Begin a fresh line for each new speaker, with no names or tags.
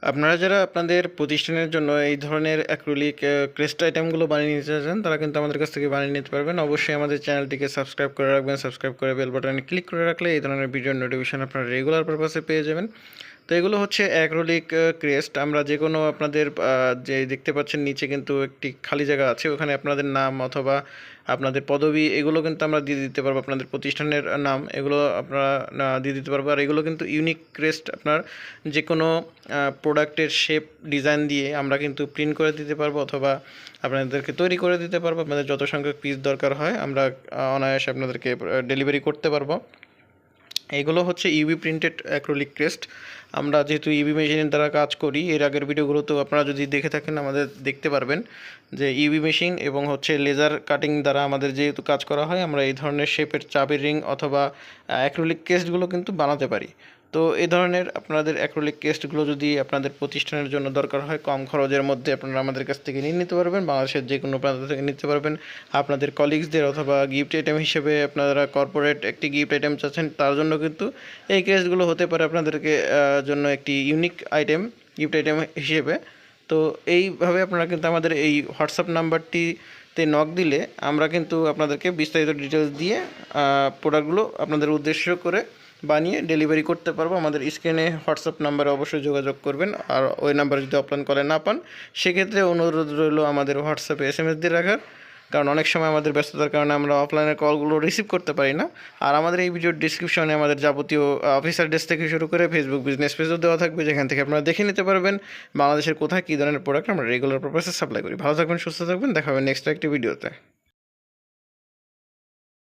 আপনারা যারা আপনাদের প্রতিষ্ঠানের জন্য এই ধরনের অ্যাক্রিলিক ক্রেস্ট আইটেমগুলো বানিয়ে নিতে চান তারা কিন্তু আমাদের কাছ থেকে বানিয়ে নিতে পারবেন। অবশ্যই আমাদের চ্যানেলটিকে সাবস্ক্রাইব করে রাখবেন। সাবস্ক্রাইব করে বেল বাটনে ক্লিক করে রাখলে এই ধরনের ভিডিওর নোটিফিকেশন আপনারা রেগুলার পারপাসে পেয়ে যাবেন। তো এগুলো হচ্ছে অ্যাক্রিলিক ক্রেস্ট। আমরা যে কোনো আপনাদের যে দেখতে পাচ্ছেন নিচে কিন্তু একটি খালি জায়গা আছে, ওখানে আপনাদের নাম অথবা আপনাদের পদবি এগুলো কিন্তু আমরা দিয়ে দিতে পারবো, আপনাদের প্রতিষ্ঠানের নাম এগুলো আপনারা দিয়ে দিতে পারবো। আর এগুলো কিন্তু ইউনিক ক্রেস্ট, আপনার যে কোনো প্রোডাক্টের শেপ ডিজাইন দিয়ে আমরা কিন্তু প্রিন্ট করে দিতে পারবো অথবা আপনাদেরকে তৈরি করে দিতে পারবো। আপনাদের যত সংখ্যক পিস দরকার হয় আমরা অনায়াসে আপনাদেরকে ডেলিভারি করতে পারবো। এগুলো হচ্ছে ইউভি প্রিন্টেড অ্যাক্রিলিক ক্রেস্ট। আমরা যেহেতু ইউভি মেশিনের দ্বারা কাজ করি, এর আগের ভিডিওগুলোতেও আপনারা যদি দেখে থাকেন আমাদের দেখতে পারবেন যে ইউভি মেশিন এবং হচ্ছে লেজার কাটিং দ্বারা আমাদের যেহেতু কাজ করা হয়, আমরা এই ধরনের শেপের চাবির রিং অথবা অ্যাক্রিলিক ক্রেস্টগুলো কিন্তু বানাতে পারি। তো এই ধরনের আপনাদের অ্যাক্রিলিক ক্রেস্টগুলো যদি আপনাদের প্রতিষ্ঠানের জন্য দরকার হয়, কম খরচের মধ্যে আপনারা আমাদের কাছ থেকে নিয়ে নিতে পারবেন, বাংলাদেশের যে কোনো প্রান্ত থেকে নিতে পারবেন। আপনাদের কলিগসদের অথবা গিফট আইটেম হিসেবে আপনারা কর্পোরেট একটি গিফট আইটেম চাচ্ছেন, তার জন্য কিন্তু এই ক্রেস্টগুলো হতে পারে আপনাদেরকে জন্য একটি ইউনিক আইটেম, গিফট আইটেম হিসেবে। তো এইভাবে আপনারা কিন্তু আমাদের এই হোয়াটসঅ্যাপ নাম্বারটিতে নক দিলে আমরা কিন্তু আপনাদেরকে বিস্তারিত ডিটেলস দিয়ে প্রোডাক্টগুলো আপনাদের উদ্দেশ্য করে বানিয়ে ডেলিভারি করতে পারবো। আমাদের স্ক্রিনে হোয়াটসঅ্যাপ নাম্বারে অবশ্যই যোগাযোগ করবেন। আর ওই নাম্বারে যদি অফলাইন কলে না পান, সেক্ষেত্রে অনুরোধ রইল আমাদের হোয়াটসঅ্যাপে SMS দিয়ে রাখার, কারণ অনেক সময় আমাদের ব্যস্ততার কারণে আমরা অফলাইনের কলগুলো রিসিভ করতে পারি না। আর আমাদের এই ভিডিওর ডিসক্রিপশনে আমাদের যাবতীয় অফিসার ডেস্ক থেকে শুরু করে ফেসবুক বিজনেস পেজও দেওয়া থাকবে, যেখান থেকে আপনারা দেখে নিতে পারবেন বাংলাদেশের কোথায় কী ধরনের প্রোডাক্ট আমরা রেগুলার পারপাসে সাপ্লাই করি। ভালো থাকবেন, সুস্থ থাকবেন, দেখা হবে নেক্সট একটি ভিডিওতে।